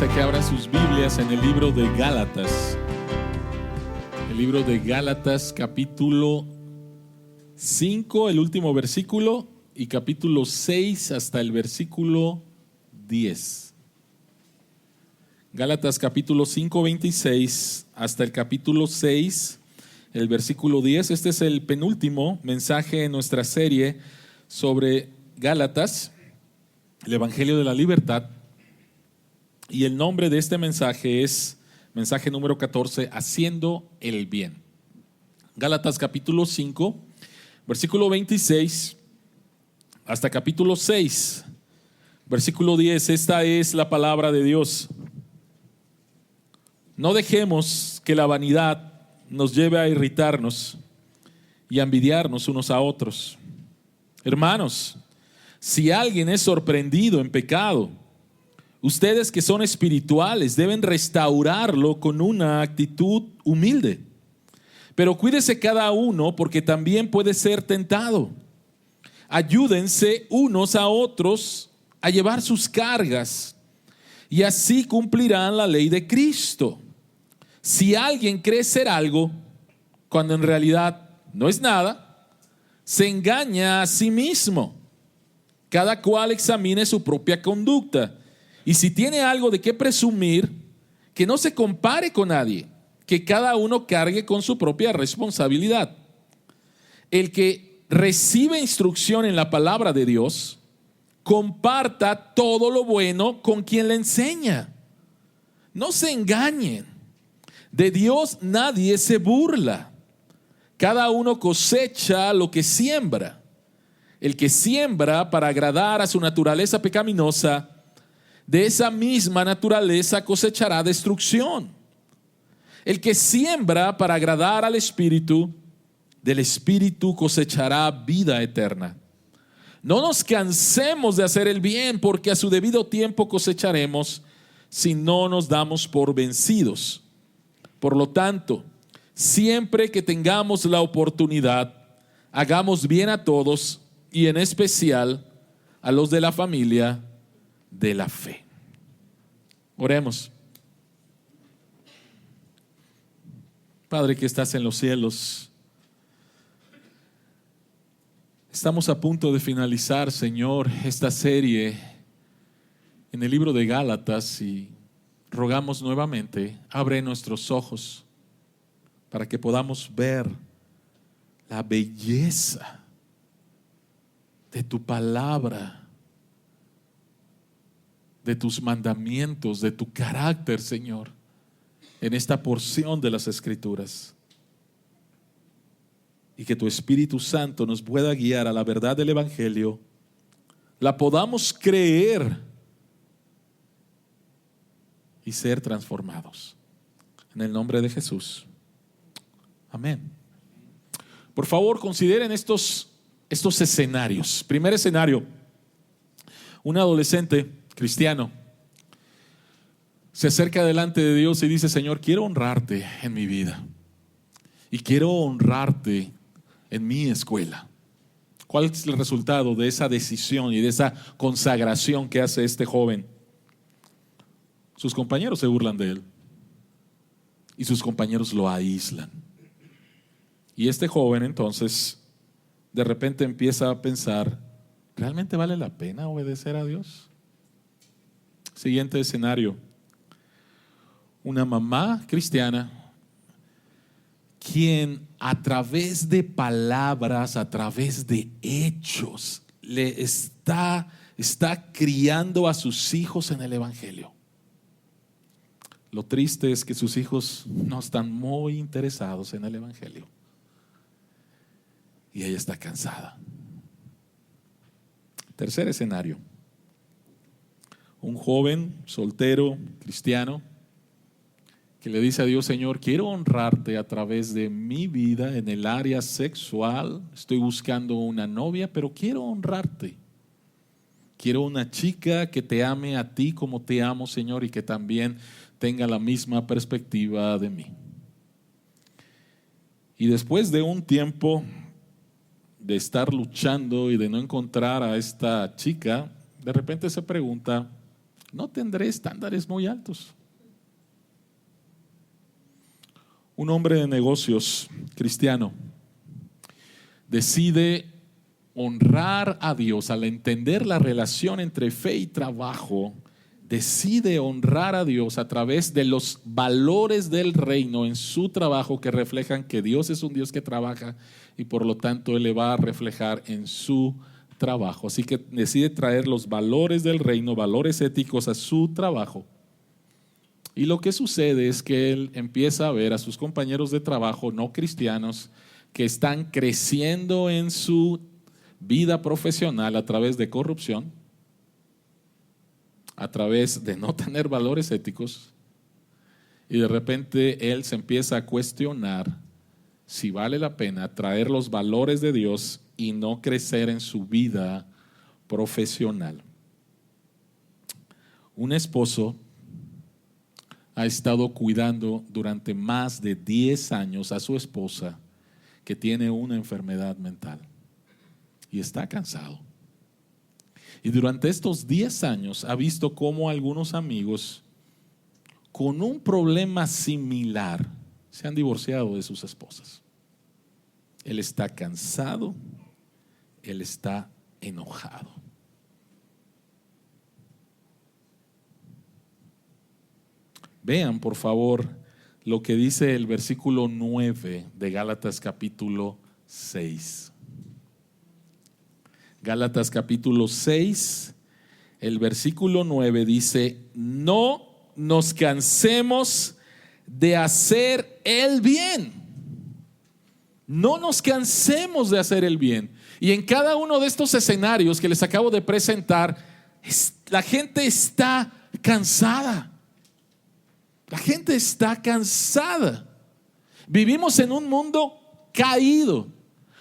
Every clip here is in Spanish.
invitarles a que abran sus Biblias en el libro de Gálatas. El libro de Gálatas, capítulo 5, el último versículo, y capítulo 6 hasta el versículo 10. Gálatas capítulo 5, 26 hasta el capítulo 6, el versículo 10. Este es el penúltimo mensaje en nuestra serie sobre Gálatas, el Evangelio de la Libertad. Y el nombre de este mensaje es mensaje número 14, haciendo el bien. Gálatas capítulo 5, versículo 26 hasta capítulo 6, versículo 10. Esta es la palabra de Dios. No dejemos que la vanidad nos lleve a irritarnos y a envidiarnos unos a otros. Hermanos, si alguien es sorprendido en pecado, ustedes que son espirituales deben restaurarlo con una actitud humilde. Pero cuídese cada uno, porque también puede ser tentado. Ayúdense unos a otros a llevar sus cargas, y así cumplirán la ley de Cristo. Si alguien cree ser algo, cuando en realidad no es nada, se engaña a sí mismo. Cada cual examine su propia conducta. Y si tiene algo de qué presumir, que no se compare con nadie, que cada uno cargue con su propia responsabilidad. El que recibe instrucción en la palabra de Dios, comparta todo lo bueno con quien le enseña. No se engañen. De Dios nadie se burla. Cada uno cosecha lo que siembra. El que siembra para agradar a su naturaleza pecaminosa, de esa misma naturaleza cosechará destrucción. El que siembra para agradar al Espíritu, del Espíritu cosechará vida eterna. No nos cansemos de hacer el bien, porque a su debido tiempo cosecharemos si no nos damos por vencidos. Por lo tanto, siempre que tengamos la oportunidad, hagamos bien a todos, y en especial a los de la familia de la fe. Oremos. Padre que estás en los cielos, estamos a punto de finalizar, Señor, esta serie en el libro de Gálatas, y rogamos nuevamente, abre nuestros ojos para que podamos ver la belleza de tu palabra, de tus mandamientos, de tu carácter, Señor, en esta porción de las Escrituras. Y que tu Espíritu Santo nos pueda guiar a la verdad del Evangelio, la podamos creer y ser transformados. En el nombre de Jesús. Amén. Por favor, consideren estos escenarios. Primer escenario: un adolescente cristiano se acerca delante de Dios y dice: Señor, quiero honrarte en mi vida y quiero honrarte en mi escuela. ¿Cuál es el resultado de esa decisión y de esa consagración que hace este joven? Sus compañeros se burlan de él y sus compañeros lo aíslan. Y este joven entonces de repente empieza a pensar: ¿realmente vale la pena obedecer a Dios? Siguiente escenario: una mamá cristiana quien a través de palabras, a través de hechos, le está criando a sus hijos en el Evangelio. Lo triste es que sus hijos no están muy interesados en el Evangelio. Y ella está cansada. Tercer escenario: un joven soltero cristiano que le dice a Dios: Señor, quiero honrarte a través de mi vida en el área sexual. Estoy buscando una novia, pero quiero honrarte. Quiero una chica que te ame a ti como te amo, Señor, y que también tenga la misma perspectiva de mí. Y después de un tiempo de estar luchando y de no encontrar a esta chica, de repente se pregunta: no tendré estándares muy altos. Un hombre de negocios cristiano decide honrar a Dios al entender la relación entre fe y trabajo. Decide honrar a Dios a través de los valores del reino en su trabajo, que reflejan que Dios es un Dios que trabaja y por lo tanto Él le va a reflejar en su trabajo. Así que decide traer los valores del reino, valores éticos a su trabajo. Y lo que sucede es que él empieza a ver a sus compañeros de trabajo no cristianos que están creciendo en su vida profesional a través de corrupción, a través de no tener valores éticos, y de repente él se empieza a cuestionar si vale la pena traer los valores de Dios y no crecer en su vida profesional. Un esposo ha estado cuidando durante más de 10 años a su esposa que tiene una enfermedad mental y está cansado. Y durante estos 10 años ha visto cómo algunos amigos con un problema similar se han divorciado de sus esposas. Él está cansado, él está enojado. Vean, por favor, lo que dice el versículo 9 de Gálatas capítulo 6. Gálatas capítulo 6, el versículo 9 dice: no nos cansemos de hacer el bien. No nos cansemos de hacer el bien. Y en cada uno de estos escenarios que les acabo de presentar, la gente está cansada. La gente está cansada. Vivimos en un mundo caído.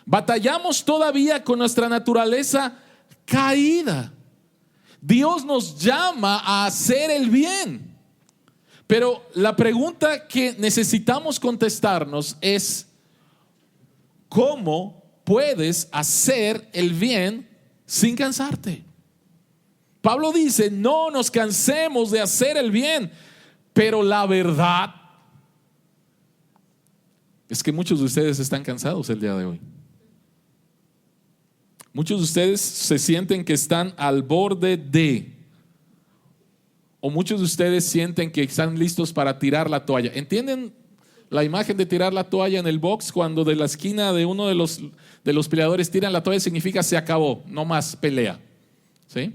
Batallamos todavía con nuestra naturaleza caída. Dios nos llama a hacer el bien. Pero la pregunta que necesitamos contestarnos es: ¿cómo puedes hacer el bien sin cansarte? Pablo dice: no nos cansemos de hacer el bien. Pero la verdad es que muchos de ustedes están cansados el día de hoy. Muchos de ustedes se sienten que están al borde de, o muchos de ustedes sienten que están listos para tirar la toalla. ¿Entienden la imagen de tirar la toalla en el box? Cuando de la esquina de uno de los peleadores tiran la toalla, significa se acabó, no más pelea. ¿Sí?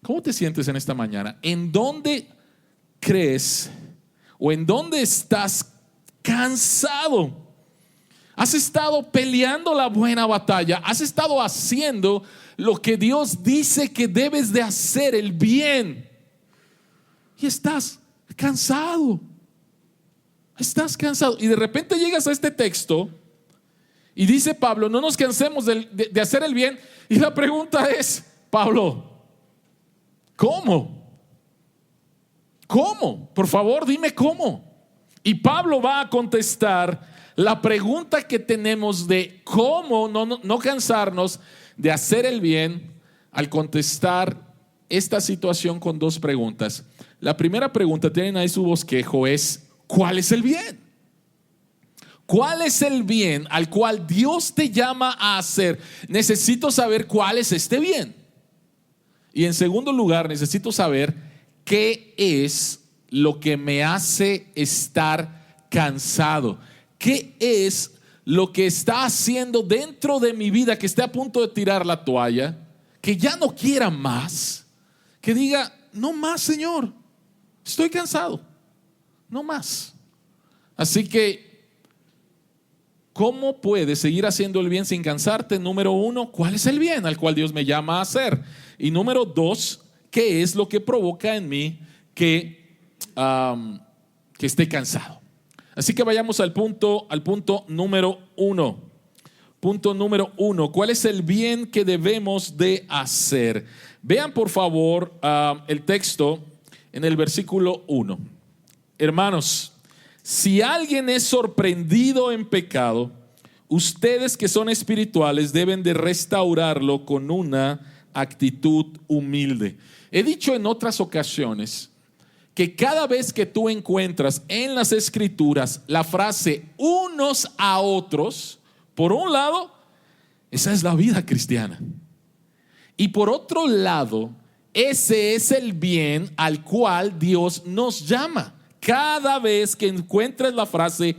¿Cómo te sientes en esta mañana? ¿En dónde crees o en dónde estás cansado? ¿Has estado peleando la buena batalla? ¿Has estado haciendo lo que Dios dice que debes de hacer, el bien? Y estás cansado. Estás cansado. Y de repente llegas a este texto y dice Pablo: no nos cansemos de hacer el bien. Y la pregunta es: Pablo, ¿cómo? ¿Cómo? Por favor, dime cómo. Y Pablo va a contestar la pregunta que tenemos de cómo no cansarnos de hacer el bien, al contestar esta situación con dos preguntas. La primera pregunta, tienen ahí su bosquejo, es: ¿cuál es el bien? ¿Cuál es el bien al cual Dios te llama a hacer? Necesito saber cuál es este bien. Y en segundo lugar, necesito saber ¿qué es lo que me hace estar cansado? ¿Qué es lo que está haciendo dentro de mi vida que esté a punto de tirar la toalla? Que ya no quiera más. Que diga: no más, Señor, estoy cansado, no más. Así que, ¿cómo puedes seguir haciendo el bien sin cansarte? Número uno, ¿cuál es el bien al cual Dios me llama a hacer? Y número dos, ¿qué es lo que provoca en mí que esté cansado? Así que vayamos al punto número uno. Punto número uno: ¿cuál es el bien que debemos de hacer? Vean por favor el texto en el versículo 1. Hermanos, si alguien es sorprendido en pecado, ustedes que son espirituales deben de restaurarlo con una actitud humilde. He dicho en otras ocasiones que cada vez que tú encuentras en las Escrituras la frase unos a otros, por un lado, esa es la vida cristiana. Y por otro lado, ese es el bien al cual Dios nos llama. Cada vez que encuentres la frase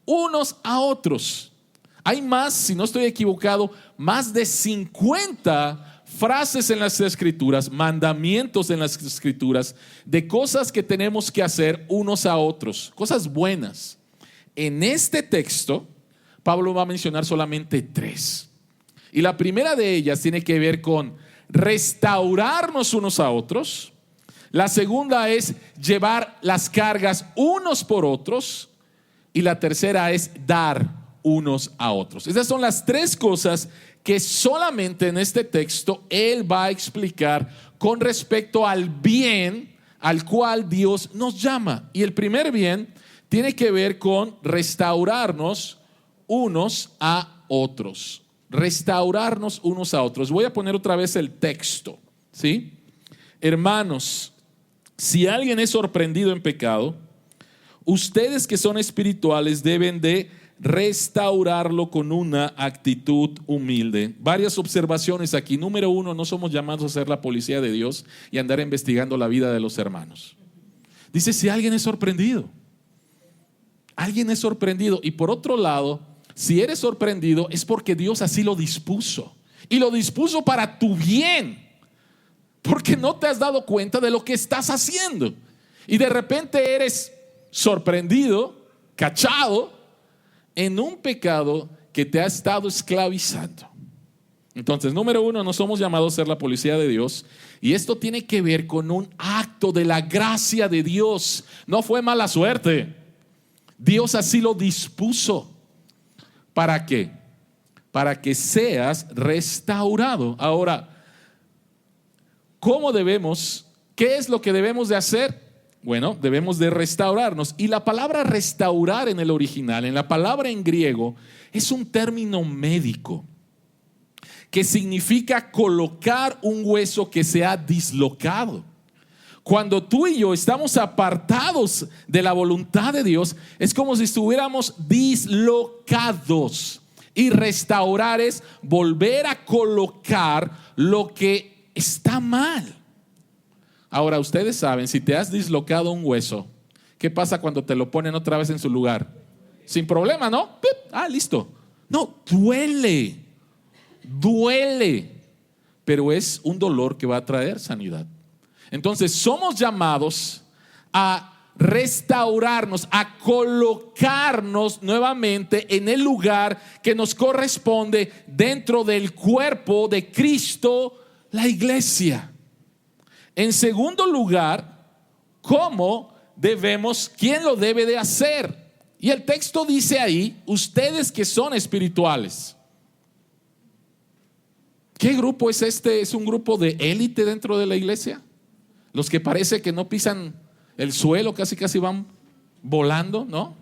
unos a otros, hay más, si no estoy equivocado, más de 50 frases en las Escrituras, mandamientos en las Escrituras, de cosas que tenemos que hacer unos a otros, cosas buenas. En este texto, Pablo va a mencionar solamente 3. Y la primera de ellas tiene que ver con restaurarnos unos a otros. La segunda es llevar las cargas unos por otros. Y la tercera es dar unos a otros. Esas son las 3 cosas que solamente en este texto él va a explicar con respecto al bien al cual Dios nos llama. Y el primer bien tiene que ver con restaurarnos unos a otros. Restaurarnos unos a otros. Voy a poner otra vez el texto, ¿sí? Hermanos, si alguien es sorprendido en pecado, ustedes que son espirituales deben de restaurarlo con una actitud humilde. Varias observaciones aquí. Número 1, no somos llamados a ser la policía de Dios y andar investigando la vida de los hermanos. Dice, si alguien es sorprendido. Alguien es sorprendido. Y por otro lado, si eres sorprendido es porque Dios así lo dispuso. Y lo dispuso para tu bien. Porque no te has dado cuenta de lo que estás haciendo. Y de repente eres sorprendido, cachado en un pecado que te ha estado esclavizando. Entonces, número 1, no somos llamados a ser la policía de Dios. Y esto tiene que ver con un acto de la gracia de Dios. No fue mala suerte. Dios así lo dispuso. ¿Para qué? Para que seas restaurado. Ahora, ¿cómo debemos? ¿Qué es lo que debemos de hacer? Bueno, debemos de restaurarnos. Y la palabra restaurar en el original, en la palabra en griego, es un término médico que significa colocar un hueso que se ha dislocado. Cuando tú y yo estamos apartados de la voluntad de Dios, es como si estuviéramos dislocados. Y restaurar es volver a colocar lo que está mal. Ahora, ustedes saben, si te has dislocado un hueso, ¿qué pasa cuando te lo ponen otra vez en su lugar? Sin problema, ¿no? Listo. No, duele, pero es un dolor que va a traer sanidad. Entonces, somos llamados a restaurarnos, a colocarnos nuevamente en el lugar que nos corresponde dentro del cuerpo de Cristo, la iglesia. En segundo lugar, ¿cómo debemos? ¿Quién lo debe de hacer? Y el texto dice ahí, ustedes que son espirituales. ¿Qué grupo es este? ¿Es un grupo de élite dentro de la iglesia? Los que parece que no pisan el suelo, casi van volando, ¿no?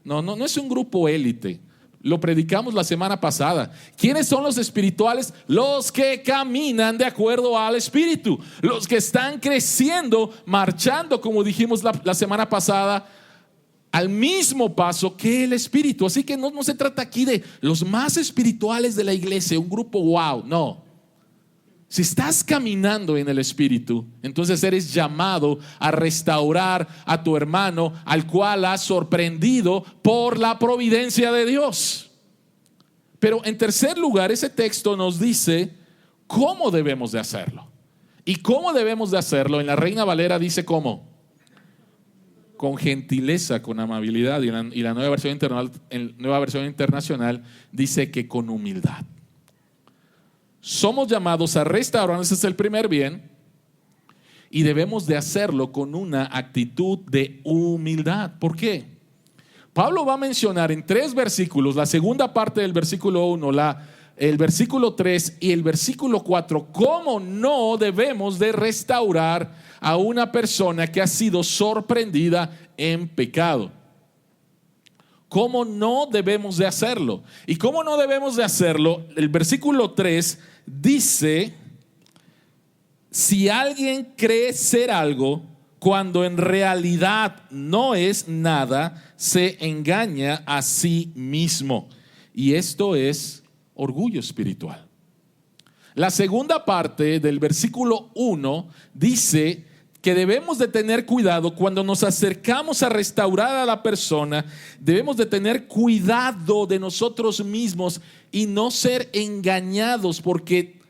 No es un grupo élite. Lo predicamos la semana pasada. ¿Quiénes son los espirituales? Los que caminan de acuerdo al Espíritu. Los que están creciendo, marchando, como dijimos la semana pasada, al mismo paso que el Espíritu. Así que no se trata aquí de los más espirituales de la iglesia, un grupo wow, no. Si estás caminando en el Espíritu, entonces eres llamado a restaurar a tu hermano al cual has sorprendido por la providencia de Dios. Pero en tercer lugar, ese texto nos dice cómo debemos de hacerlo. ¿Y cómo debemos de hacerlo? En la Reina Valera dice cómo. Con gentileza, con amabilidad. Y la nueva versión internacional dice que con humildad. Somos llamados a restaurar, ese es el primer bien, y debemos de hacerlo con una actitud de humildad. ¿Por qué? Pablo va a mencionar en 3 versículos, la segunda parte del versículo 1, el versículo 3 y el versículo 4, cómo no debemos de restaurar a una persona que ha sido sorprendida en pecado. ¿Cómo no debemos de hacerlo? ¿Y cómo no debemos de hacerlo? El versículo 3 dice si alguien cree ser algo cuando en realidad no es nada, se engaña a sí mismo. Y esto es orgullo espiritual. La segunda parte del versículo 1 dice que debemos de tener cuidado cuando nos acercamos a restaurar a la persona. Debemos de tener cuidado de nosotros mismos y no ser engañados, porque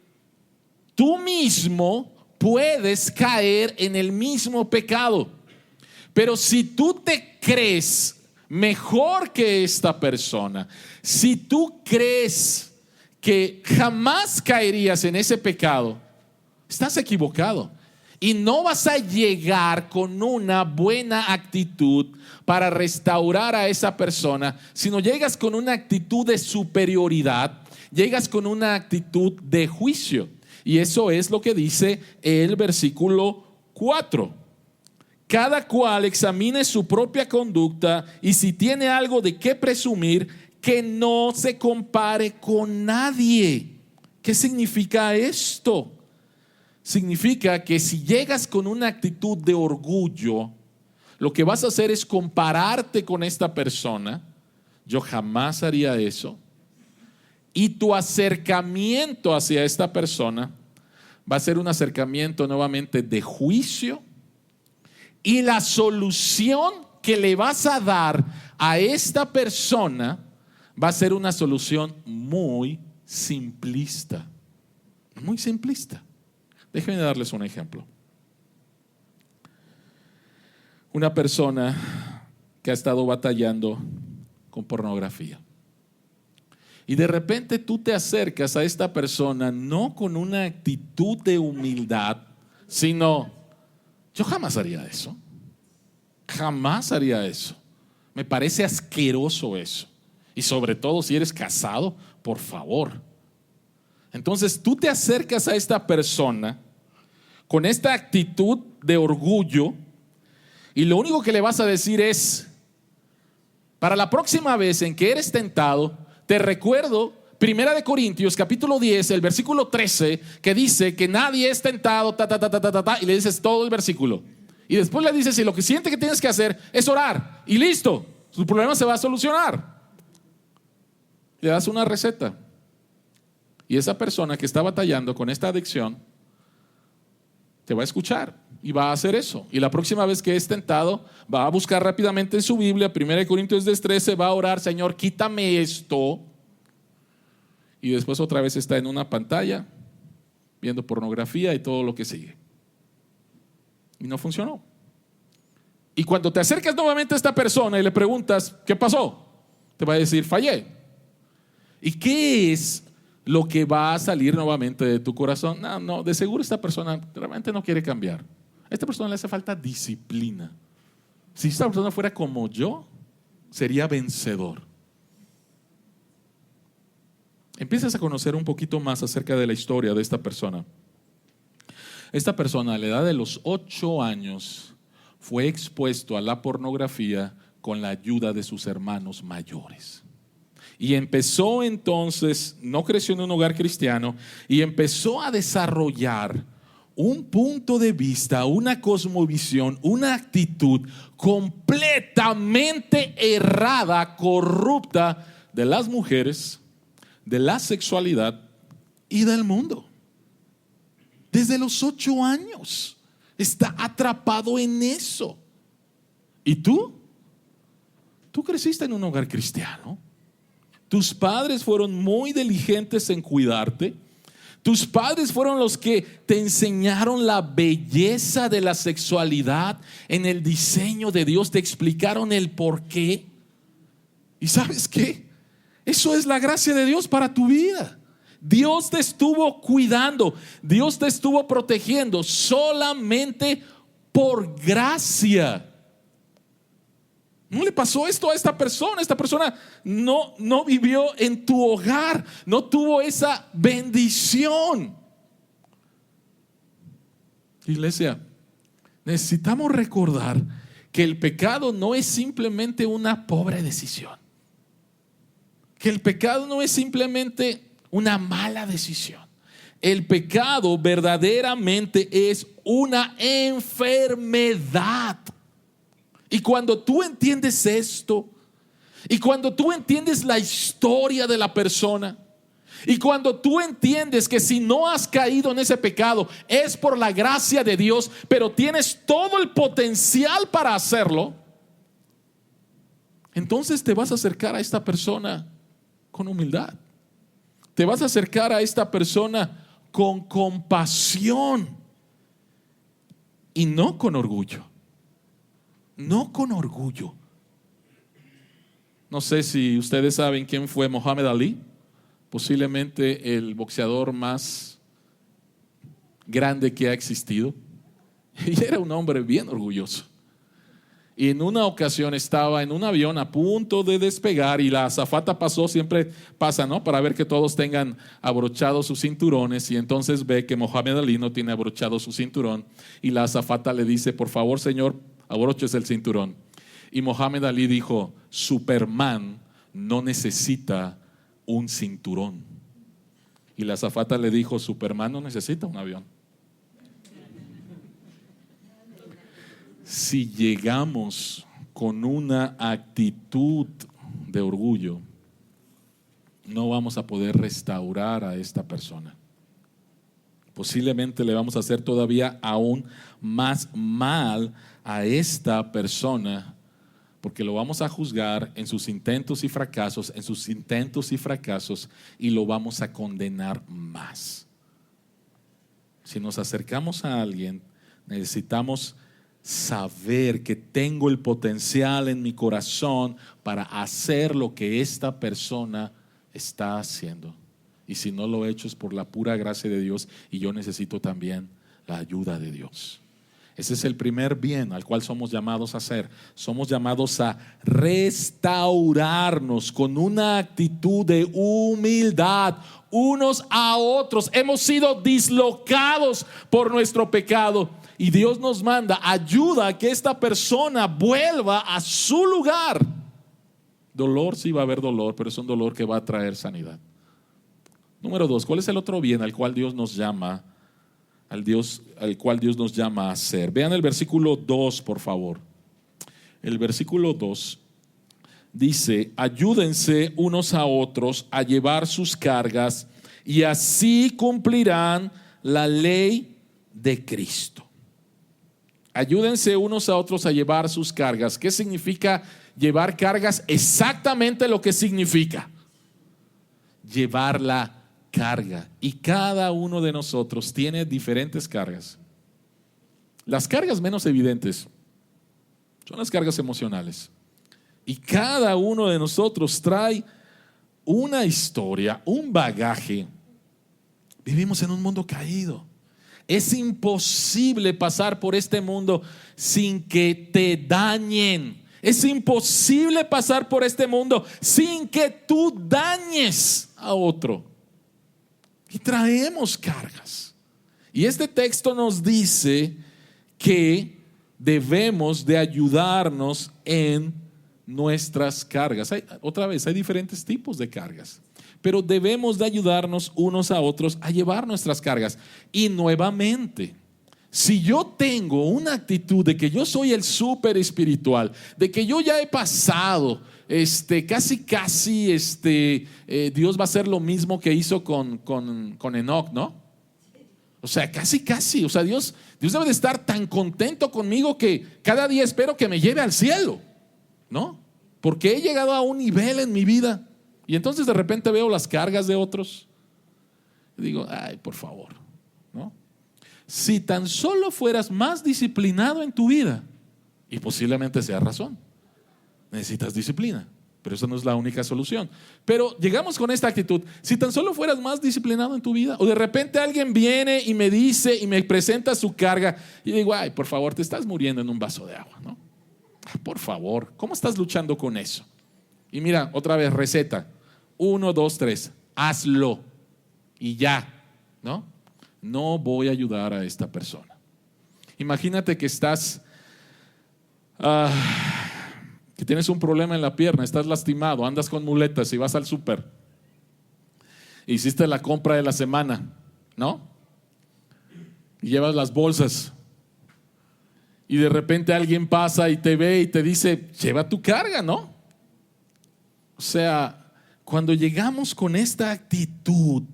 tú mismo puedes caer en el mismo pecado. Pero si tú te crees mejor que esta persona, si tú crees que jamás caerías en ese pecado, estás equivocado. Y no vas a llegar con una buena actitud para restaurar a esa persona, sino llegas con una actitud de superioridad, llegas con una actitud de juicio. Y eso es lo que dice el versículo 4. Cada cual examine su propia conducta, y si tiene algo de qué presumir, que no se compare con nadie. ¿Qué significa esto? Significa que si llegas con una actitud de orgullo, lo que vas a hacer es compararte con esta persona. Yo jamás haría eso. Y tu acercamiento hacia esta persona va a ser un acercamiento nuevamente de juicio. Y la solución que le vas a dar a esta persona va a ser una solución muy simplista. Muy simplista. Déjenme darles un ejemplo. Una persona que ha estado batallando con pornografía. Y de repente tú te acercas a esta persona no con una actitud de humildad, sino, yo jamás haría eso. Jamás haría eso. Me parece asqueroso eso. Y sobre todo si eres casado, por favor. Entonces tú te acercas a esta persona con esta actitud de orgullo, y lo único que le vas a decir es: para la próxima vez en que eres tentado, te recuerdo 1 Corintios capítulo 10, el versículo 13, que dice que nadie es tentado, y le dices todo el versículo. Y después le dices, y lo que siente que tienes que hacer es orar, y listo, su problema se va a solucionar. Le das una receta. Y esa persona que está batallando con esta adicción te va a escuchar y va a hacer eso. Y la próxima vez que es tentado, va a buscar rápidamente en su Biblia, 1 Corintios 13, va a orar: Señor, quítame esto. Y después otra vez está en una pantalla viendo pornografía y todo lo que sigue. Y no funcionó. Y cuando te acercas nuevamente a esta persona y le preguntas: ¿qué pasó? Te va a decir: fallé. ¿Y qué es lo que va a salir nuevamente de tu corazón? No, de seguro esta persona realmente no quiere cambiar. A esta persona le hace falta disciplina. Si esta persona fuera como yo, sería vencedor. Empiezas a conocer un poquito más acerca de la historia de esta persona. Esta persona a la edad de los 8 años fue expuesto a la pornografía con la ayuda de sus hermanos mayores. Y empezó entonces, no creció en un hogar cristiano, y empezó a desarrollar un punto de vista, una cosmovisión, una actitud completamente errada, corrupta de las mujeres, de la sexualidad y del mundo. Desde los 8 años está atrapado en eso. ¿Y tú? Tú creciste en un hogar cristiano. Tus padres fueron muy diligentes en cuidarte. Tus padres fueron los que te enseñaron la belleza de la sexualidad en el diseño de Dios, te explicaron el porqué. ¿Y sabes qué? Eso es la gracia de Dios para tu vida. Dios te estuvo cuidando, Dios te estuvo protegiendo solamente por gracia. No le pasó esto a esta persona. Esta persona no vivió en tu hogar, no tuvo esa bendición. Iglesia, necesitamos recordar que el pecado no es simplemente una pobre decisión, que el pecado no es simplemente una mala decisión. El pecado verdaderamente es una enfermedad. Y cuando tú entiendes esto, y cuando tú entiendes la historia de la persona, y cuando tú entiendes que si no has caído en ese pecado es por la gracia de Dios, pero tienes todo el potencial para hacerlo, entonces te vas a acercar a esta persona con humildad. Te vas a acercar a esta persona con compasión y no con orgullo. No con orgullo. No sé si ustedes saben quién fue Muhammad Ali. Posiblemente el boxeador más grande que ha existido. Y era un hombre bien orgulloso. Y en una ocasión estaba en un avión a punto de despegar y la azafata pasó, siempre pasa, ¿no? Para ver que todos tengan abrochados sus cinturones, y entonces ve que Muhammad Ali no tiene abrochado su cinturón y la azafata le dice: por favor, señor, abroches el cinturón. Y Muhammad Ali dijo: Superman no necesita un cinturón. Y la azafata le dijo: Superman no necesita un avión. Si llegamos con una actitud de orgullo, no vamos a poder restaurar a esta persona. Posiblemente le vamos a hacer todavía aún más mal a esta persona, porque lo vamos a juzgar en sus intentos y fracasos, y lo vamos a condenar más. Si nos acercamos a alguien, necesitamos saber que tengo el potencial en mi corazón para hacer lo que esta persona está haciendo. Y si no lo he hecho es por la pura gracia de Dios, y yo necesito también la ayuda de Dios. Ese es el primer bien al cual somos llamados a hacer. Somos llamados a restaurarnos con una actitud de humildad unos a otros. Hemos sido dislocados por nuestro pecado y Dios nos manda ayuda a que esta persona vuelva a su lugar. Dolor, sí va a haber dolor, pero es un dolor que va a traer sanidad. Número 2, ¿cuál es el otro bien al cual Dios nos llama? Al cual Dios nos llama a hacer. Vean el versículo 2, por favor. El versículo 2 dice: ayúdense unos a otros a llevar sus cargas, y así cumplirán la ley de Cristo. Ayúdense unos a otros a llevar sus cargas. ¿Qué significa llevar cargas? Exactamente lo que significa llevar la carga. Y cada uno de nosotros tiene diferentes cargas. Las cargas menos evidentes son las cargas emocionales. Y cada uno de nosotros trae una historia, un bagaje. Vivimos en un mundo caído. Es imposible pasar por este mundo sin que te dañen. Es imposible pasar por este mundo sin que tú dañes a otro. Y traemos cargas. Y este texto nos dice que debemos de ayudarnos en nuestras cargas. Otra vez, hay diferentes tipos de cargas, pero debemos de ayudarnos unos a otros a llevar nuestras cargas. Y nuevamente, si yo tengo una actitud de que yo soy el súper espiritual, de que yo ya he pasado, casi Dios va a hacer lo mismo que hizo con Enoch, ¿no? O sea, casi, o sea, Dios debe de estar tan contento conmigo que cada día espero que me lleve al cielo, ¿no? Porque he llegado a un nivel en mi vida y entonces de repente veo las cargas de otros y digo: ay, por favor, ¿no? Si tan solo fueras más disciplinado en tu vida, y posiblemente sea razón, necesitas disciplina, pero esa no es la única solución. Pero llegamos con esta actitud: si tan solo fueras más disciplinado en tu vida. O de repente alguien viene y me dice y me presenta su carga y digo: ay, por favor, te estás muriendo en un vaso de agua, ¿no? Por favor, ¿cómo estás luchando con eso? Y mira, otra vez, receta: 1, 2, 3, hazlo y ya, ¿no? No voy a ayudar a esta persona. Imagínate que estás que tienes un problema en la pierna, estás lastimado, andas con muletas y vas al súper. Hiciste la compra de la semana, ¿no? Y llevas las bolsas. Y de repente alguien pasa y te ve y te dice, lleva tu carga, ¿no? O sea, cuando llegamos con esta actitud,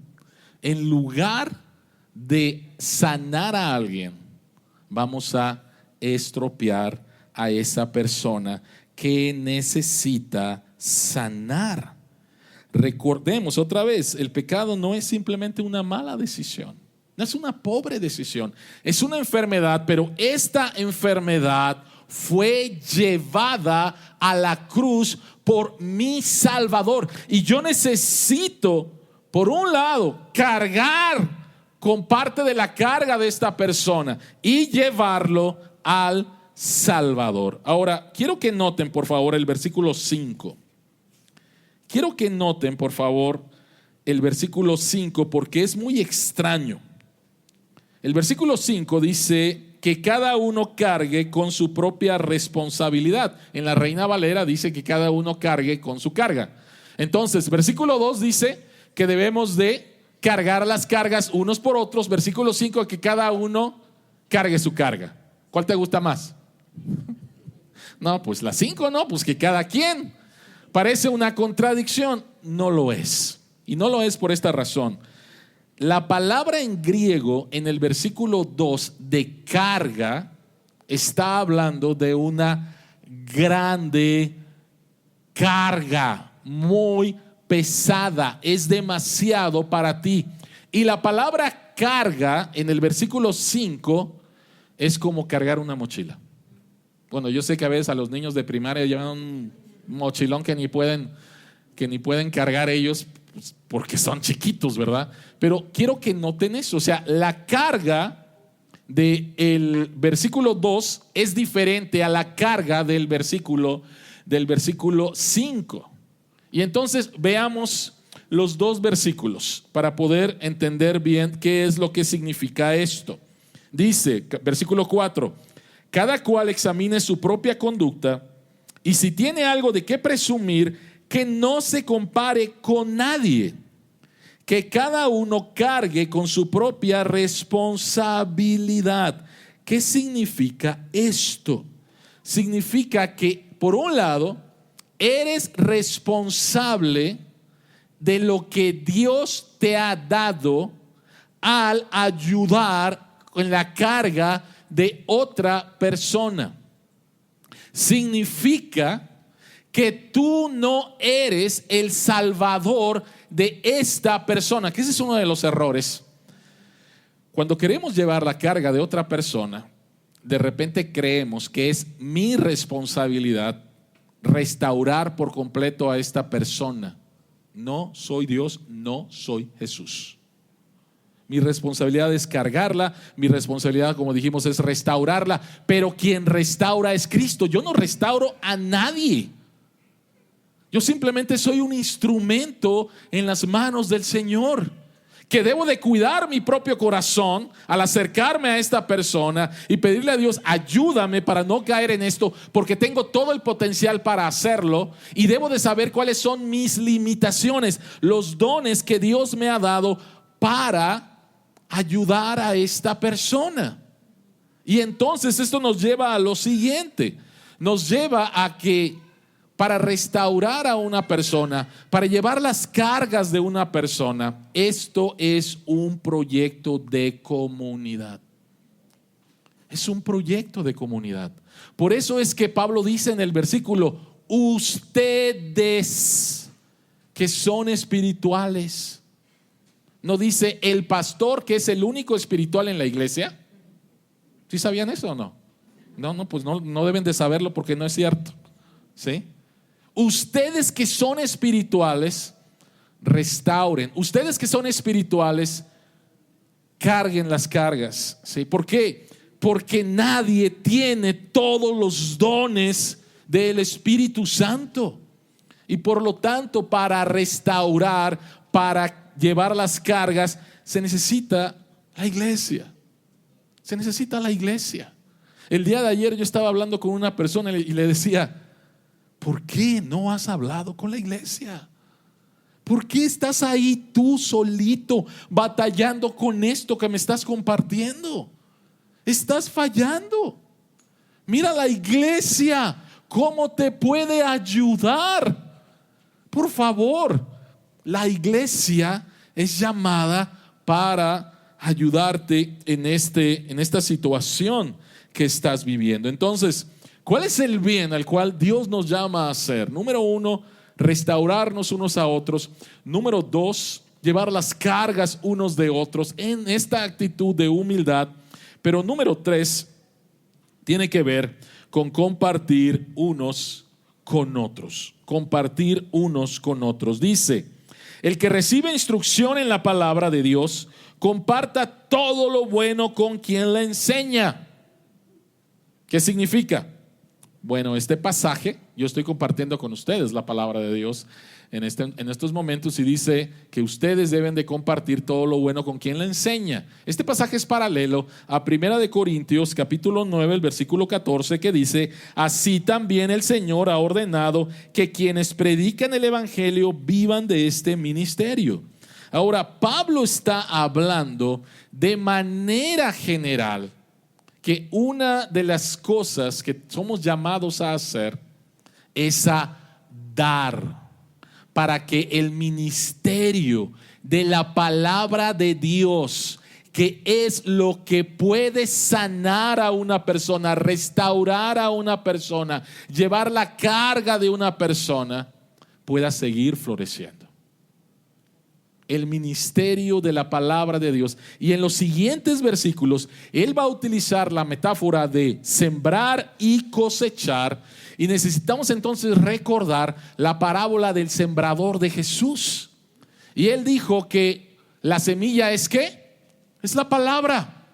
en lugar de sanar a alguien, vamos a estropear a esa persona que necesita sanar. Recordemos otra vez, el pecado no es simplemente una mala decisión. No es una pobre decisión, es una enfermedad, pero esta enfermedad fue llevada a la cruz por mi Salvador. Y yo necesito, por un lado, cargar con parte de la carga de esta persona y llevarlo al Salvador. Ahora, quiero que noten, por favor, el versículo 5. Quiero que noten, por favor, el versículo 5, porque es muy extraño. El versículo 5 dice que cada uno cargue con su propia responsabilidad. En la Reina Valera dice que cada uno cargue con su carga. Entonces, versículo 2 dice que debemos de cargar las cargas unos por otros. Versículo 5, que cada uno cargue su carga. ¿Cuál te gusta más? No, pues la 5, no, pues que cada quien. Parece una contradicción, no lo es. Y no lo es por esta razón. La palabra en griego en el versículo 2 de carga está hablando de una grande carga, muy pesada, es demasiado para ti. Y la palabra carga en el versículo 5 es como cargar una mochila. Bueno, yo sé que a veces a los niños de primaria llevan un mochilón que ni pueden cargar ellos, pues, porque son chiquitos, ¿verdad? Pero quiero que noten eso, o sea, la carga del versículo 2 es diferente a la carga del versículo 5. Y entonces veamos los dos versículos para poder entender bien qué es lo que significa esto. Dice, versículo 4, cada cual examine su propia conducta y si tiene algo de qué presumir, que no se compare con nadie, que cada uno cargue con su propia responsabilidad. ¿Qué significa esto? Significa que, por un lado, eres responsable de lo que Dios te ha dado al ayudar en la carga de otra persona. Significa que tú no eres el salvador de esta persona, que ese es uno de los errores. Cuando queremos llevar la carga de otra persona, de repente creemos que es mi responsabilidad restaurar por completo a esta persona. No soy Dios, no soy Jesús. Mi responsabilidad es cargarla, mi responsabilidad, como dijimos, es restaurarla, pero quien restaura es Cristo. Yo no restauro a nadie. Yo simplemente soy un instrumento en las manos del Señor, que debo de cuidar mi propio corazón al acercarme a esta persona y pedirle a Dios, ayúdame para no caer en esto, porque tengo todo el potencial para hacerlo y debo de saber cuáles son mis limitaciones, los dones que Dios me ha dado para ayudar a esta persona. Y entonces esto nos lleva a lo siguiente, nos lleva a que para restaurar a una persona, para llevar las cargas de una persona, esto es un proyecto de comunidad. Es un proyecto de comunidad. Por eso es que Pablo dice en el versículo, ustedes que son espirituales. No dice el pastor, que es el único espiritual en la iglesia. ¿Sí sabían eso o no? No, pues no deben de saberlo porque no es cierto. ¿Sí? Ustedes que son espirituales, restauren. Ustedes que son espirituales, carguen las cargas. ¿Sí? ¿Por qué? Porque nadie tiene todos los dones del Espíritu Santo. Y por lo tanto, para restaurar, para llevar las cargas, se necesita la iglesia. Se necesita la iglesia. El día de ayer yo estaba hablando con una persona y le decía, ¿por qué no has hablado con la iglesia? ¿Por qué estás ahí tú solito batallando con esto que me estás compartiendo? Estás fallando. Mira la iglesia, cómo te puede ayudar. Por favor, la iglesia es llamada para ayudarte en esta situación que estás viviendo. Entonces, ¿cuál es el bien al cual Dios nos llama a hacer? Número 1, restaurarnos unos a otros. Número 2, llevar las cargas unos de otros en esta actitud de humildad. Pero número 3, tiene que ver con compartir unos con otros. Compartir unos con otros. Dice, el que recibe instrucción en la palabra de Dios, comparta todo lo bueno con quien la enseña. ¿Qué significa? Bueno, este pasaje, yo estoy compartiendo con ustedes la palabra de Dios en estos momentos y dice que ustedes deben de compartir todo lo bueno con quien la enseña. Este pasaje es paralelo a 1 Corintios capítulo 9, el versículo 14, que dice, así también el Señor ha ordenado que quienes predican el evangelio vivan de este ministerio. Ahora, Pablo está hablando de manera general que una de las cosas que somos llamados a hacer es a dar, para que el ministerio de la palabra de Dios, que es lo que puede sanar a una persona, restaurar a una persona, llevar la carga de una persona, pueda seguir floreciendo. El ministerio de la palabra de Dios. Y en los siguientes versículos, él va a utilizar la metáfora de sembrar y cosechar. Y necesitamos entonces recordar la parábola del sembrador de Jesús. Y él dijo que la semilla es ¿qué? Es la palabra.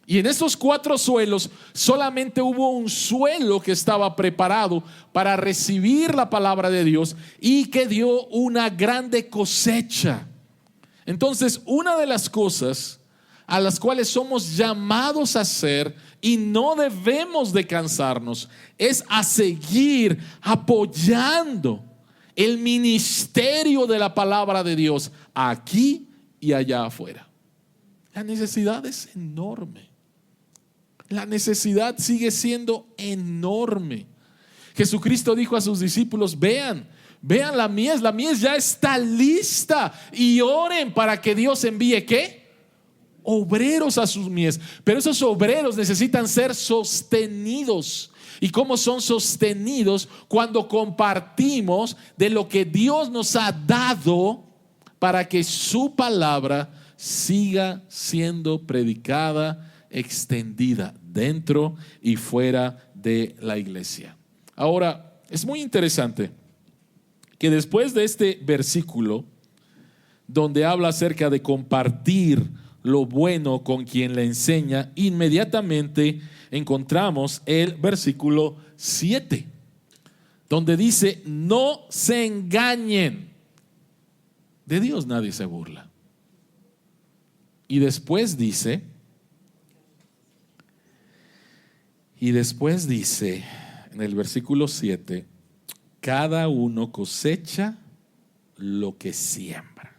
Y en estos 4 suelos solamente hubo un suelo que estaba preparado para recibir la palabra de Dios y que dio una grande cosecha. Entonces, una de las cosas a las cuales somos llamados a hacer y no debemos de cansarnos es a seguir apoyando el ministerio de la palabra de Dios aquí y allá afuera. La necesidad es enorme. La necesidad sigue siendo enorme. Jesucristo dijo a sus discípulos, vean la mies ya está lista y oren para que Dios envíe ¿qué? Obreros a sus mies. Pero esos obreros necesitan ser sostenidos. ¿Y cómo son sostenidos? Cuando compartimos de lo que Dios nos ha dado para que su palabra siga siendo predicada, extendida dentro y fuera de la iglesia. Ahora, es muy interesante que después de este versículo, donde habla acerca de compartir lo bueno con quien le enseña, inmediatamente encontramos el versículo 7, donde dice, no se engañen, de Dios nadie se burla. Y después dice, en el versículo 7, cada uno cosecha lo que siembra.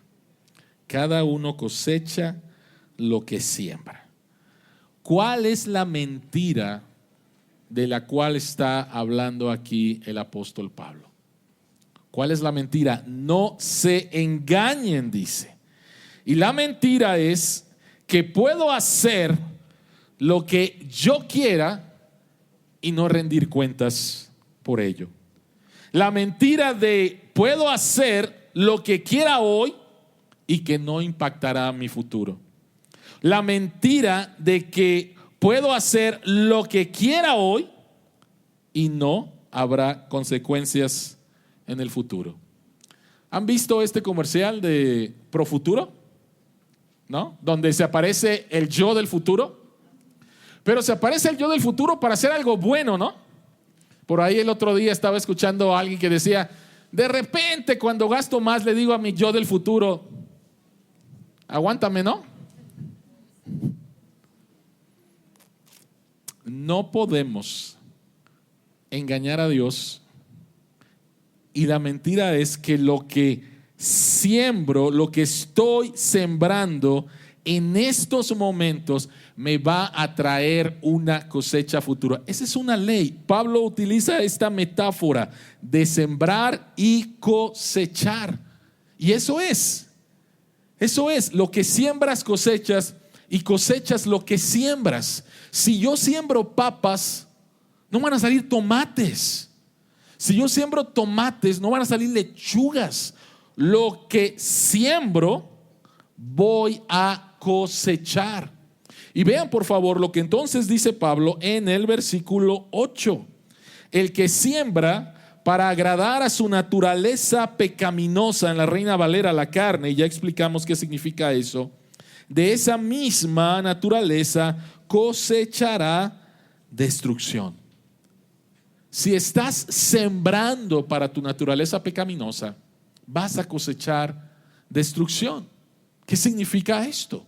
Cada uno cosecha lo que siembra. ¿Cuál es la mentira de la cual está hablando aquí el apóstol Pablo? ¿Cuál es la mentira? No se engañen, dice. Y la mentira es que puedo hacer lo que yo quiera y no rendir cuentas por ello. La mentira de puedo hacer lo que quiera hoy y que no impactará mi futuro. La mentira de que puedo hacer lo que quiera hoy y no habrá consecuencias en el futuro. ¿Han visto este comercial de Profuturo? ¿No? Donde se aparece el yo del futuro. Pero se aparece el yo del futuro para hacer algo bueno, ¿no? Por ahí el otro día estaba escuchando a alguien que decía, de repente cuando gasto más le digo a mi yo del futuro, aguántame, ¿no? No podemos engañar a Dios, y la mentira es que lo que siembro, lo que estoy sembrando en estos momentos me va a traer una cosecha futura. Esa es una ley. Pablo utiliza esta metáfora de sembrar y cosechar. Y eso es lo que siembras cosechas, y cosechas lo que siembras. Si yo siembro papas, no van a salir tomates. Si yo siembro tomates, no van a salir lechugas. Lo que siembro, voy a cosechar. Y vean por favor lo que entonces dice Pablo en el versículo 8. El que siembra para agradar a su naturaleza pecaminosa, en la Reina Valera, la carne, y ya explicamos qué significa eso, de esa misma naturaleza cosechará destrucción. Si estás sembrando para tu naturaleza pecaminosa, vas a cosechar destrucción. ¿Qué significa esto?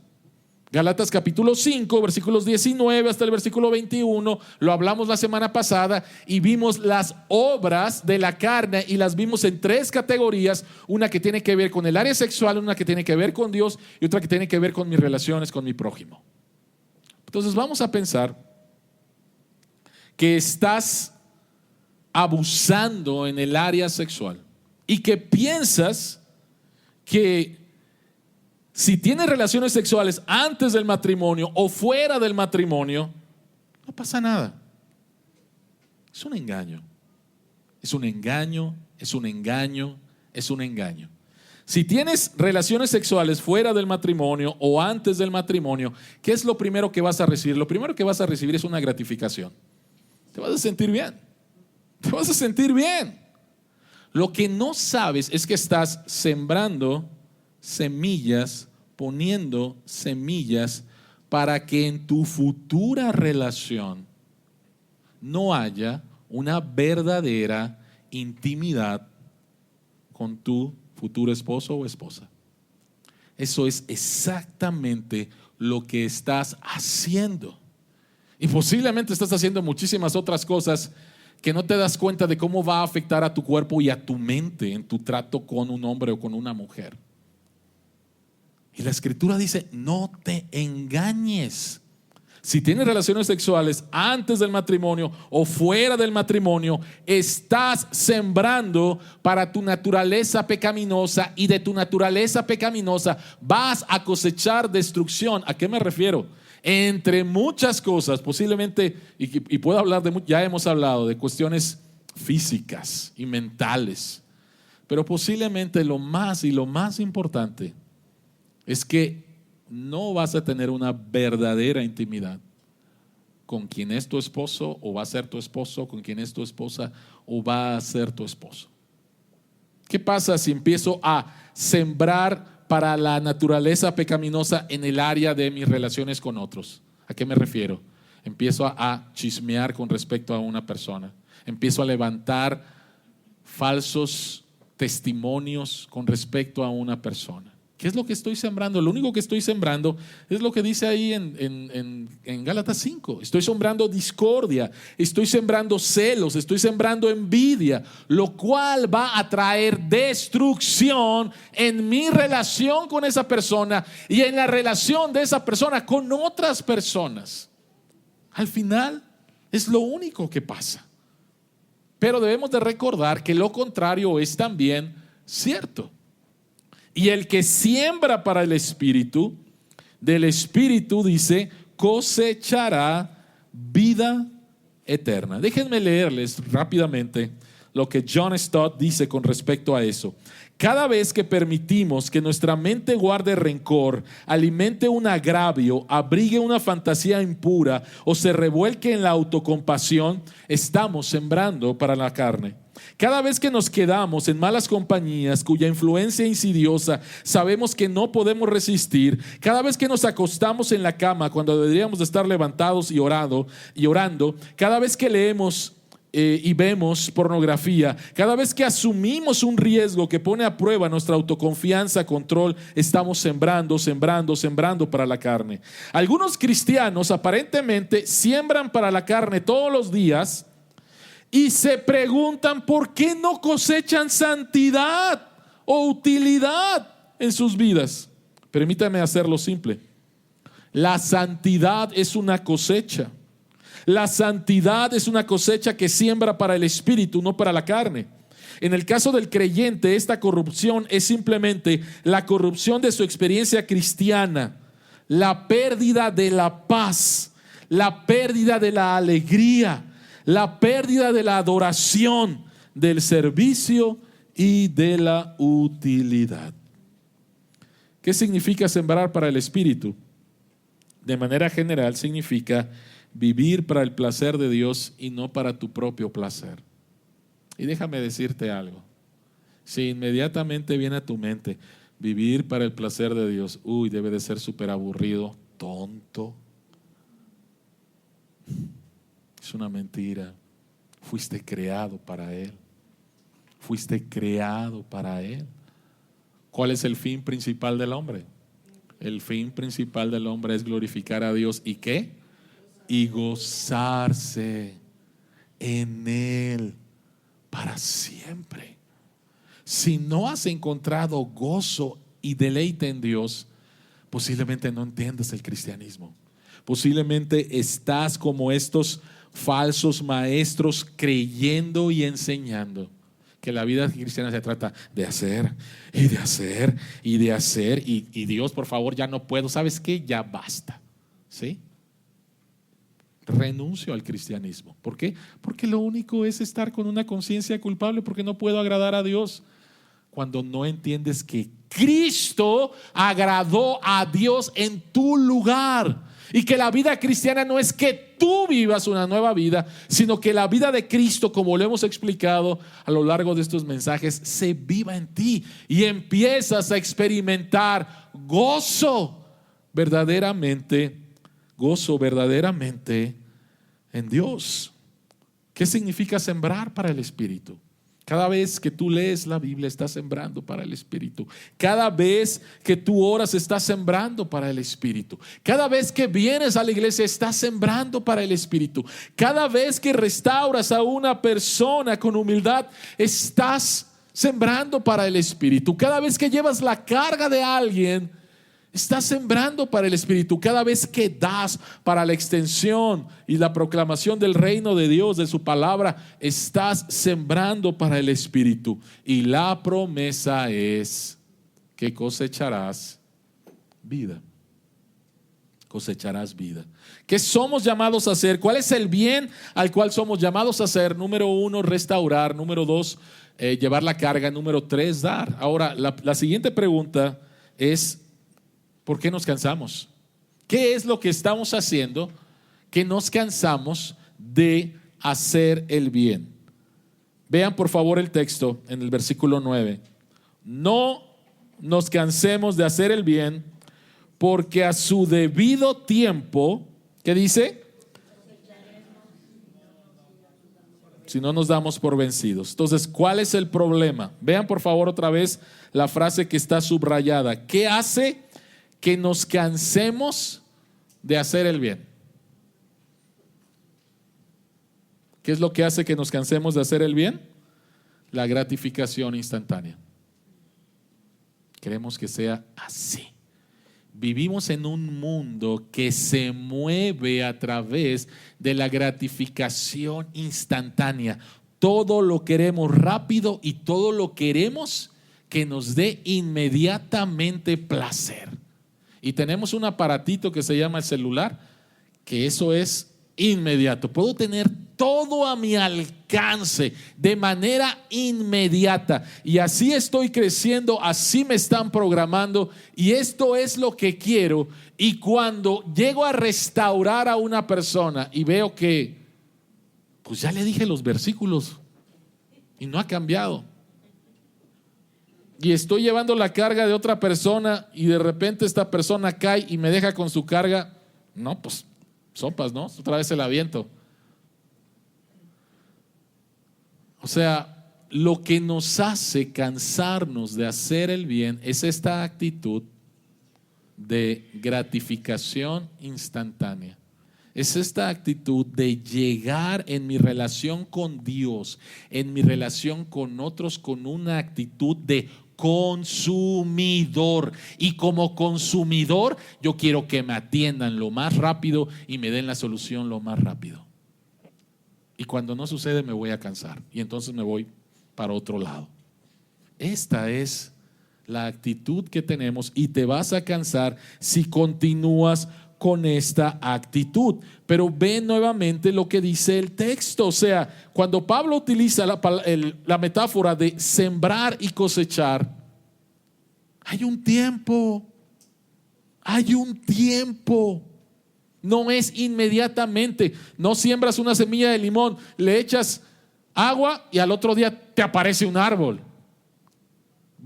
Gálatas capítulo 5, versículos 19 hasta el versículo 21, lo hablamos la semana pasada y vimos las obras de la carne y las vimos en 3 categorías, una que tiene que ver con el área sexual, una que tiene que ver con Dios y otra que tiene que ver con mis relaciones con mi prójimo. Entonces vamos a pensar que estás abusando en el área sexual y que piensas que si tienes relaciones sexuales antes del matrimonio o fuera del matrimonio, no pasa nada. Es un engaño. Es un engaño, es un engaño, es un engaño. Si tienes relaciones sexuales fuera del matrimonio o antes del matrimonio, ¿qué es lo primero que vas a recibir? Lo primero que vas a recibir es una gratificación. Te vas a sentir bien. Te vas a sentir bien. Lo que no sabes es que estás sembrando semillas, poniendo semillas para que en tu futura relación no haya una verdadera intimidad con tu futuro esposo o esposa. Eso es exactamente lo que estás haciendo. Y posiblemente estás haciendo muchísimas otras cosas que no te das cuenta de cómo va a afectar a tu cuerpo y a tu mente en tu trato con un hombre o con una mujer. Y la Escritura dice, no te engañes. Si tienes relaciones sexuales antes del matrimonio o fuera del matrimonio, estás sembrando para tu naturaleza pecaminosa y de tu naturaleza pecaminosa vas a cosechar destrucción. ¿A qué me refiero? Entre muchas cosas, posiblemente, y puedo hablar ya hemos hablado de cuestiones físicas y mentales, pero posiblemente lo más importante es que no vas a tener una verdadera intimidad con quien es tu esposo o va a ser tu esposo, con quien es tu esposa o va a ser tu esposo. ¿Qué pasa si empiezo a sembrar para la naturaleza pecaminosa en el área de mis relaciones con otros? ¿A qué me refiero? Empiezo a chismear con respecto a una persona. Empiezo a levantar falsos testimonios con respecto a una persona. ¿Qué es lo que estoy sembrando? Lo único que estoy sembrando es lo que dice ahí en Gálatas 5. Estoy sembrando discordia, estoy sembrando celos, estoy sembrando envidia, lo cual va a traer destrucción en mi relación con esa persona y en la relación de esa persona con otras personas. Al final es lo único que pasa. Pero debemos de recordar que lo contrario es también cierto. Y el que siembra para el Espíritu, del Espíritu dice, cosechará vida eterna. Déjenme leerles rápidamente lo que John Stott dice con respecto a eso. Cada vez que permitimos que nuestra mente guarde rencor, alimente un agravio, abrigue una fantasía impura o se revuelque en la autocompasión, estamos sembrando para la carne. Cada vez que nos quedamos en malas compañías cuya influencia insidiosa sabemos que no podemos resistir, cada vez que nos acostamos en la cama cuando deberíamos de estar levantados y orando, cada vez que leemos y vemos pornografía, cada vez que asumimos un riesgo que pone a prueba nuestra autoconfianza, control, estamos sembrando para la carne. Algunos cristianos aparentemente siembran para la carne todos los días y se preguntan por qué no cosechan santidad o utilidad en sus vidas. Permítame hacerlo simple. La santidad es una cosecha. La santidad es una cosecha que siembra para el espíritu, no para la carne. En el caso del creyente, esta corrupción es simplemente la corrupción de su experiencia cristiana, la pérdida de la paz, la pérdida de la alegría, la pérdida de la adoración, del servicio y de la utilidad. ¿Qué significa sembrar para el espíritu? De manera general significa vivir para el placer de Dios y no para tu propio placer. Y déjame decirte algo. Si inmediatamente viene a tu mente vivir para el placer de Dios, debe de ser súper aburrido, tonto. Es una mentira. Fuiste creado para Él. Fuiste creado para Él. ¿Cuál es el fin principal del hombre? El fin principal del hombre es glorificar a Dios. ¿Y qué? Y gozarse en Él para siempre. Si no has encontrado gozo y deleite en Dios, posiblemente no entiendes el cristianismo. Posiblemente estás como estos falsos maestros creyendo y enseñando que la vida cristiana se trata de hacer y de hacer y de hacer y Dios, por favor, ya no puedo. ¿Sabes qué? Ya basta. ¿Sí? Renuncio al cristianismo. ¿Por qué? Porque lo único es estar con una conciencia culpable porque no puedo agradar a Dios. Cuando no entiendes que Cristo agradó a Dios en tu lugar y que la vida cristiana no es que tú vivas una nueva vida, sino que la vida de Cristo, como lo hemos explicado a lo largo de estos mensajes, se viva en ti y empiezas a experimentar gozo verdaderamente en Dios. ¿Qué significa sembrar para el Espíritu? Cada vez que tú lees la Biblia estás sembrando para el Espíritu. Cada vez que tú oras estás sembrando para el Espíritu. Cada vez que vienes a la iglesia estás sembrando para el Espíritu. Cada vez que restauras a una persona con humildad estás sembrando para el Espíritu. Cada vez que llevas la carga de alguien estás sembrando para el Espíritu. Cada vez que das para la extensión y la proclamación del reino de Dios, de su palabra, estás sembrando para el Espíritu. Y la promesa es que cosecharás vida. Cosecharás vida. ¿Qué somos llamados a hacer? ¿Cuál es el bien al cual somos llamados a hacer? Número 1, restaurar. Número 2, llevar la carga. Número 3, dar. Ahora, la siguiente pregunta es: ¿por qué nos cansamos? ¿Qué es lo que estamos haciendo que nos cansamos de hacer el bien? Vean por favor el texto en el versículo 9. No nos cansemos de hacer el bien, porque a su debido tiempo, ¿qué dice? Si no nos damos por vencidos. Entonces, ¿cuál es el problema? Vean por favor otra vez la frase que está subrayada. ¿Qué hace que nos cansemos de hacer el bien? ¿Qué es lo que hace que nos cansemos de hacer el bien? La gratificación instantánea. Queremos que sea así. Vivimos en un mundo que se mueve a través de la gratificación instantánea. Todo lo queremos rápido y todo lo queremos que nos dé inmediatamente placer. Y tenemos un aparatito que se llama el celular, que eso es inmediato. Puedo tener todo a mi alcance de manera inmediata. Y así estoy creciendo, así me están programando y esto es lo que quiero. Y cuando llego a restaurar a una persona y veo que, pues ya le dije los versículos y no ha cambiado. Y estoy llevando la carga de otra persona y de repente esta persona cae y me deja con su carga. No, pues sopas, ¿no? Otra vez se la aviento. O sea, lo que nos hace cansarnos de hacer el bien es esta actitud de gratificación instantánea. Es esta actitud de llegar en mi relación con Dios, en mi relación con otros, con una actitud de consumidor. Y como consumidor, yo quiero que me atiendan lo más rápido y me den la solución lo más rápido. Y cuando no sucede, me voy a cansar. Y entonces me voy para otro lado. Esta es la actitud que tenemos y te vas a cansar si continúas con esta actitud. Pero ve nuevamente lo que dice el texto. O sea, cuando Pablo utiliza la metáfora de sembrar y cosechar, hay un tiempo. Hay un tiempo. No es inmediatamente. No siembras una semilla de limón, le echas agua y al otro día te aparece un árbol.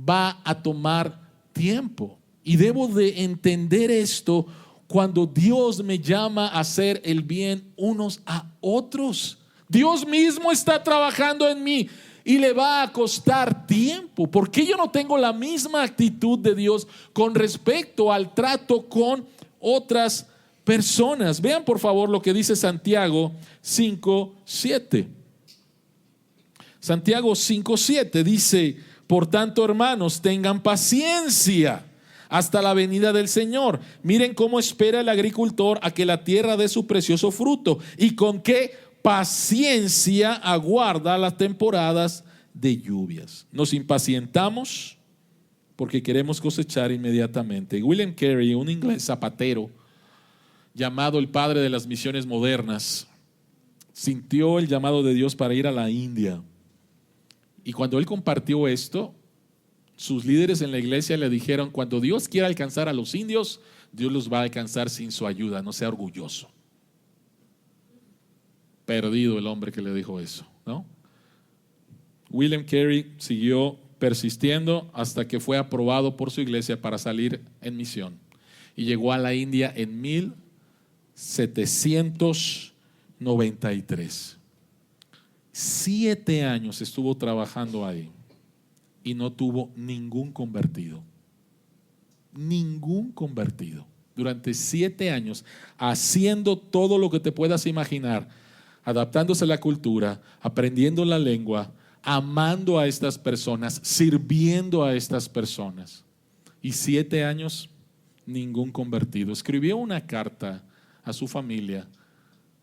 Va a tomar tiempo. Y debo de entender esto cuando Dios me llama a hacer el bien unos a otros. Dios mismo está trabajando en mí y le va a costar tiempo. ¿Por qué yo no tengo la misma actitud de Dios con respecto al trato con otras personas? Vean por favor lo que dice Santiago 5:7. Santiago 5:7 dice: por tanto, hermanos, tengan paciencia hasta la venida del Señor. Miren cómo espera el agricultor a que la tierra dé su precioso fruto y con qué paciencia aguarda las temporadas de lluvias. Nos impacientamos porque queremos cosechar inmediatamente. William Carey, un inglés zapatero llamado el padre de las misiones modernas, sintió el llamado de Dios para ir a la India. Y cuando él compartió esto, sus líderes en la iglesia le dijeron: cuando Dios quiera alcanzar a los indios, Dios los va a alcanzar sin su ayuda, no sea orgulloso. Perdido el hombre que le dijo eso, ¿no? William Carey siguió persistiendo hasta que fue aprobado por su iglesia para salir en misión. Y llegó a la India en 1793. 7 años estuvo trabajando ahí y no tuvo ningún convertido. Ningún convertido. Durante 7 años, haciendo todo lo que te puedas imaginar, adaptándose a la cultura, aprendiendo la lengua, amando a estas personas, sirviendo a estas personas. Y 7 años, ningún convertido. Escribió una carta a su familia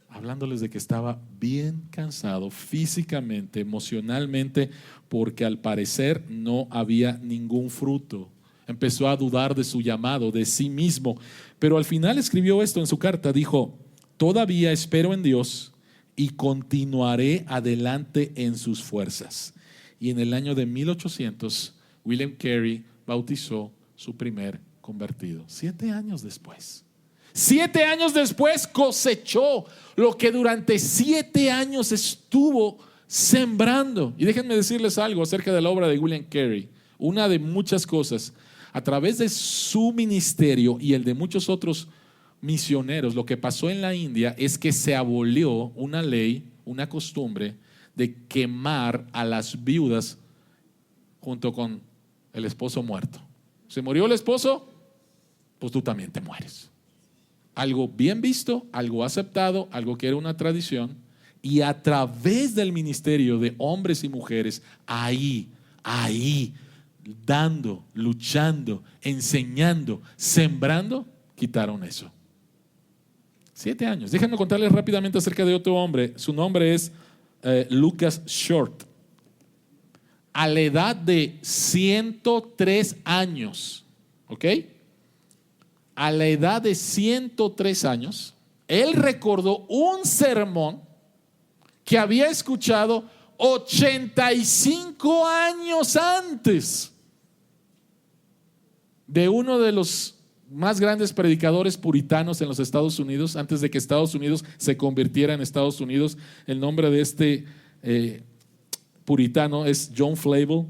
hablándoles de que estaba bien cansado físicamente, emocionalmente, porque al parecer no había ningún fruto. Empezó a dudar de su llamado, de sí mismo. Pero al final escribió esto en su carta. Dijo: todavía espero en Dios y continuaré adelante en sus fuerzas. Y en el año de 1800, William Carey bautizó su primer convertido. 7 años después. 7 años después cosechó lo que durante 7 años estuvo sembrando. Y déjenme decirles algo acerca de la obra de William Carey. Una de muchas cosas, a través de su ministerio y el de muchos otros misioneros, lo que pasó en la India es que se abolió una ley, una costumbre de quemar a las viudas junto con el esposo muerto. ¿Se murió el esposo? Pues tú también te mueres. Algo bien visto, algo aceptado, algo que era una tradición. Y a través del ministerio de hombres y mujeres, ahí, dando, luchando, enseñando, sembrando, quitaron eso. 7 años. Déjenme contarles rápidamente acerca de otro hombre. Su nombre es Lucas Short. A la edad de 103 años, ¿ok? A la edad de 103 años, él recordó un sermón que había escuchado 85 años antes de uno de los más grandes predicadores puritanos en los Estados Unidos, antes de que Estados Unidos se convirtiera en Estados Unidos. El nombre de este puritano es John Flavel,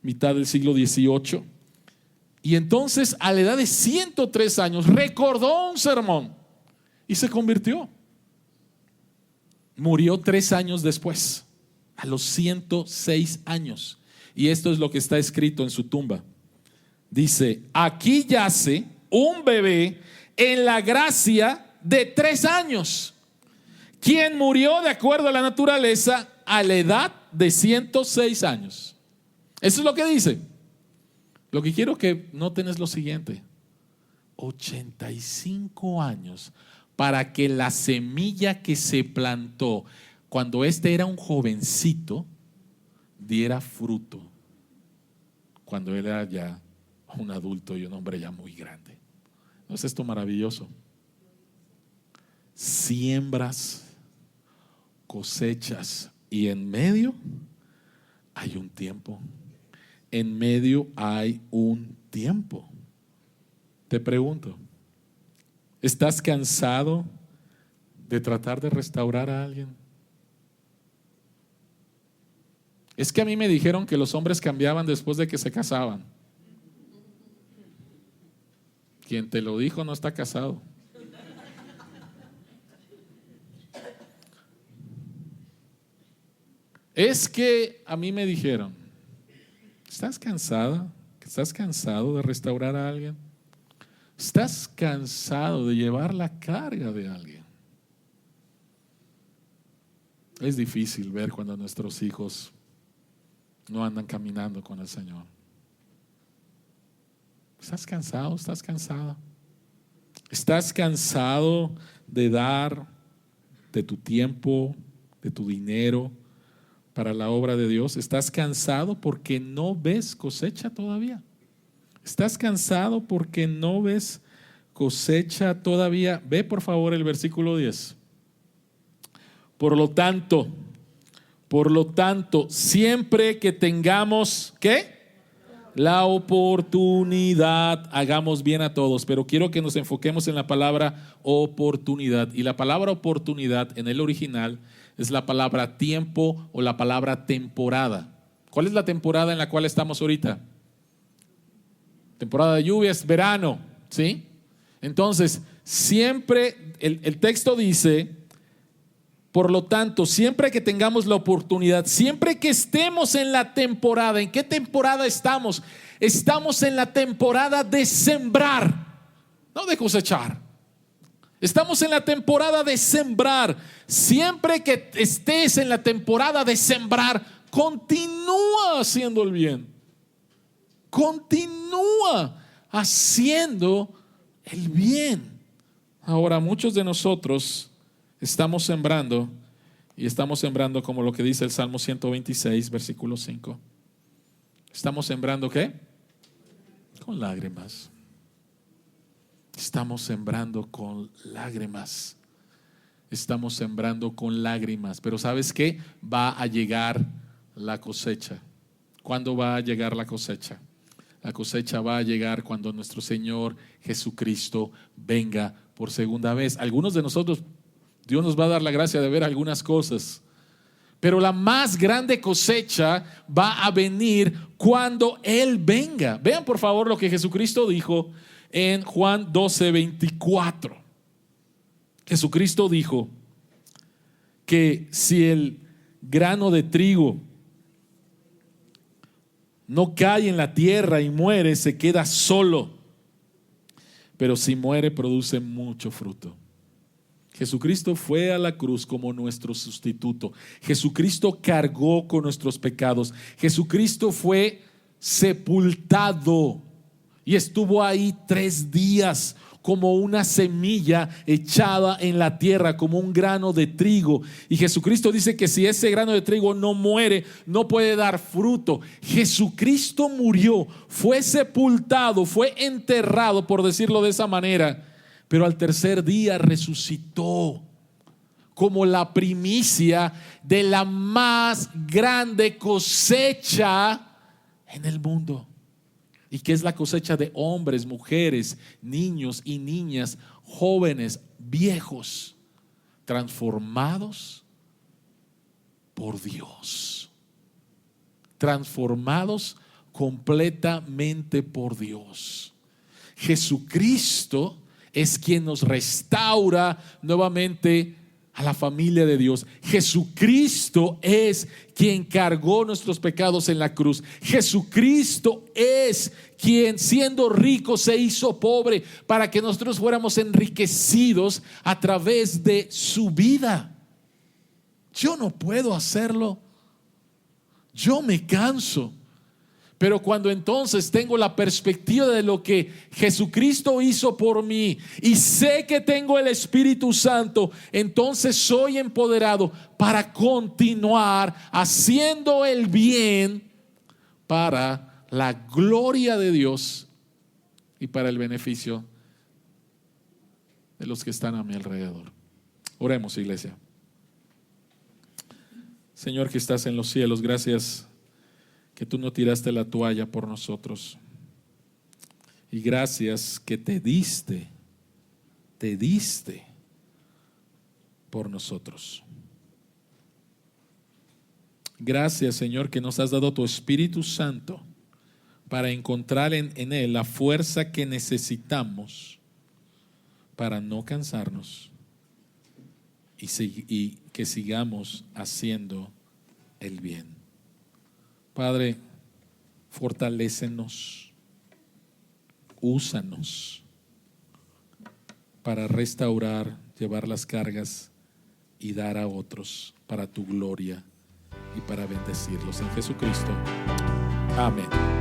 mitad del siglo XVIII. Y entonces, a la edad de 103 años, recordó un sermón y se convirtió. Murió 3 años después, a los 106 años. Y esto es lo que está escrito en su tumba. Dice: aquí yace un bebé en la gracia de 3 años, quien murió de acuerdo a la naturaleza a la edad de 106 años. Eso es lo que dice. Lo que quiero que noten es lo siguiente: 85 años para que la semilla que se plantó cuando este era un jovencito diera fruto cuando él era ya un adulto y un hombre ya muy grande. ¿No es esto maravilloso? Siembras, cosechas, y en medio hay un tiempo. En medio hay un tiempo. Te pregunto, ¿estás cansado de tratar de restaurar a alguien? Es que a mí me dijeron que los hombres cambiaban después de que se casaban. Quien te lo dijo no está casado. Es que a mí me dijeron, ¿estás cansada? ¿Estás cansado de restaurar a alguien? ¿Estás cansado de llevar la carga de alguien? Es difícil ver cuando nuestros hijos no andan caminando con el Señor. ¿Estás cansado? ¿Estás cansada? ¿Estás cansado de dar de tu tiempo, de tu dinero para la obra de Dios? ¿Estás cansado porque no ves cosecha todavía? ¿Estás cansado porque no ves cosecha todavía? Ve por favor el versículo 10. Por lo tanto, siempre que tengamos, ¿qué? La oportunidad, hagamos bien a todos, pero quiero que nos enfoquemos en la palabra oportunidad. Y la palabra oportunidad en el original es la palabra tiempo o la palabra temporada. ¿Cuál es la temporada en la cual estamos ahorita? Temporada de lluvias, verano, ¿sí? Entonces, siempre el texto dice, por lo tanto, siempre que tengamos la oportunidad, siempre que estemos en la temporada, ¿en qué temporada estamos? Estamos en la temporada de sembrar, no de cosechar. Estamos en la temporada de sembrar. Siempre que estés en la temporada de sembrar, continúa haciendo el bien. Continúa haciendo el bien. Ahora, muchos de nosotros estamos sembrando, y estamos sembrando como lo que dice el Salmo 126, versículo 5. ¿Estamos sembrando qué? Con lágrimas. Estamos sembrando con lágrimas. Estamos sembrando con lágrimas. Pero ¿sabes qué? Va a llegar la cosecha. ¿Cuándo va a llegar la cosecha? La cosecha va a llegar cuando nuestro Señor Jesucristo venga por segunda vez. Algunos de nosotros, Dios nos va a dar la gracia de ver algunas cosas, pero la más grande cosecha va a venir cuando Él venga. Vean por favor lo que Jesucristo dijo en Juan 12:24. Jesucristo dijo que si el grano de trigo no cae en la tierra y muere, se queda solo, pero si muere, produce mucho fruto. Jesucristo fue a la cruz como nuestro sustituto. Jesucristo cargó con nuestros pecados. Jesucristo fue sepultado y estuvo ahí 3 días como una semilla echada en la tierra, como un grano de trigo. Y Jesucristo dice que si ese grano de trigo no muere, no puede dar fruto. Jesucristo murió, fue sepultado, fue enterrado, por decirlo de esa manera, pero al tercer día resucitó como la primicia de la más grande cosecha en el mundo. ¿Y qué es la cosecha? De hombres, mujeres, niños y niñas, jóvenes, viejos, transformados por Dios. Transformados completamente por Dios. Jesucristo es quien nos restaura nuevamente a la familia de Dios. Jesucristo es quien cargó nuestros pecados en la cruz. Jesucristo es quien, siendo rico, se hizo pobre para que nosotros fuéramos enriquecidos a través de su vida. Yo no puedo hacerlo. Yo me canso. Pero cuando entonces tengo la perspectiva de lo que Jesucristo hizo por mí y sé que tengo el Espíritu Santo, entonces soy empoderado para continuar haciendo el bien para la gloria de Dios y para el beneficio de los que están a mi alrededor. Oremos, iglesia. Señor que estás en los cielos, gracias que tú no tiraste la toalla por nosotros. Y gracias que te diste por nosotros. Gracias, Señor, que nos has dado tu Espíritu Santo para encontrar en Él la fuerza que necesitamos para no cansarnos y que sigamos haciendo el bien. Padre, fortalécenos, úsanos para restaurar, llevar las cargas y dar a otros para tu gloria y para bendecirlos. En Jesucristo. Amén.